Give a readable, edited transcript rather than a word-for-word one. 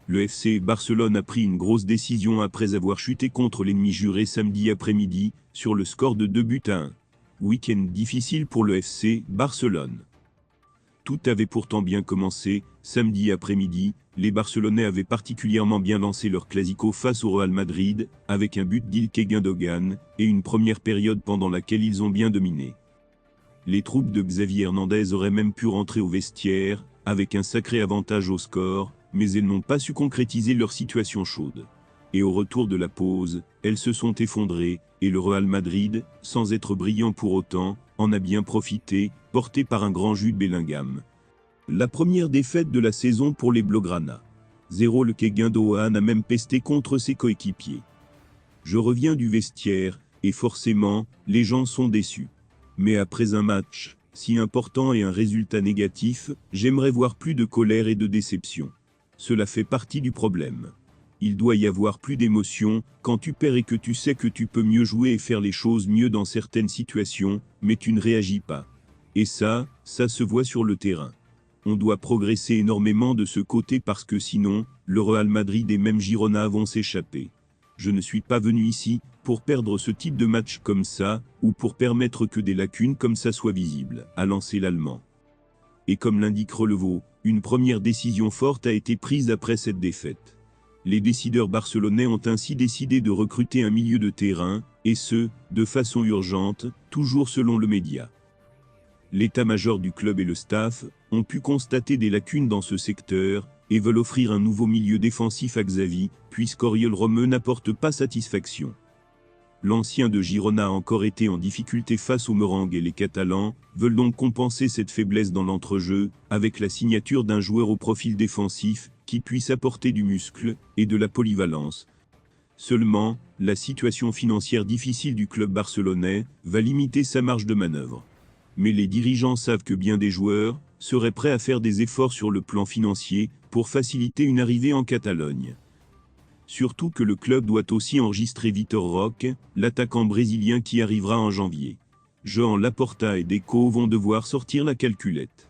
Le FC Barcelone a pris une grosse décision après avoir chuté contre l'ennemi juré samedi après-midi, sur le score de 2-1. Week-end difficile pour le FC Barcelone. Tout avait pourtant bien commencé. Samedi après-midi, les Barcelonais avaient particulièrement bien lancé leur classico face au Real Madrid, avec un but d'Ilkay Gündogan, et une première période pendant laquelle ils ont bien dominé. Les troupes de Xavi Hernandez auraient même pu rentrer au vestiaire, avec un sacré avantage au score, mais elles n'ont pas su concrétiser leur situation chaude. Et au retour de la pause, elles se sont effondrées, et le Real Madrid, sans être brillant pour autant, en a bien profité, porté par un grand Jude Bellingham. La première défaite de la saison pour les Blaugrana. 0 Le Gündogan a même pesté contre ses coéquipiers. Je reviens du vestiaire, et forcément, les gens sont déçus. Mais après un match si important et un résultat négatif, j'aimerais voir plus de colère et de déception. Cela fait partie du problème. Il doit y avoir plus d'émotion quand tu perds et que tu sais que tu peux mieux jouer et faire les choses mieux dans certaines situations, mais tu ne réagis pas. Et ça se voit sur le terrain. On doit progresser énormément de ce côté parce que sinon, le Real Madrid et même Girona vont s'échapper. Je ne suis pas venu ici pour perdre ce type de match comme ça, ou pour permettre que des lacunes comme ça soient visibles, a lancé l'Allemand. Et comme l'indique Relevo, une première décision forte a été prise après cette défaite. Les décideurs barcelonais ont ainsi décidé de recruter un milieu de terrain, et ce, de façon urgente, toujours selon le média. L'état-major du club et le staff ont pu constater des lacunes dans ce secteur, et veulent offrir un nouveau milieu défensif à Xavi, puisqu'Oriol Romeu n'apporte pas satisfaction. L'ancien de Girona a encore été en difficulté face aux Merengues et les Catalans veulent donc compenser cette faiblesse dans l'entrejeu, avec la signature d'un joueur au profil défensif, qui puisse apporter du muscle et de la polyvalence. Seulement, la situation financière difficile du club barcelonais va limiter sa marge de manœuvre. Mais les dirigeants savent que bien des joueurs seraient prêts à faire des efforts sur le plan financier pour faciliter une arrivée en Catalogne. Surtout que le club doit aussi enregistrer Vitor Roque, l'attaquant brésilien qui arrivera en janvier. Joan Laporta et Deco vont devoir sortir la calculette.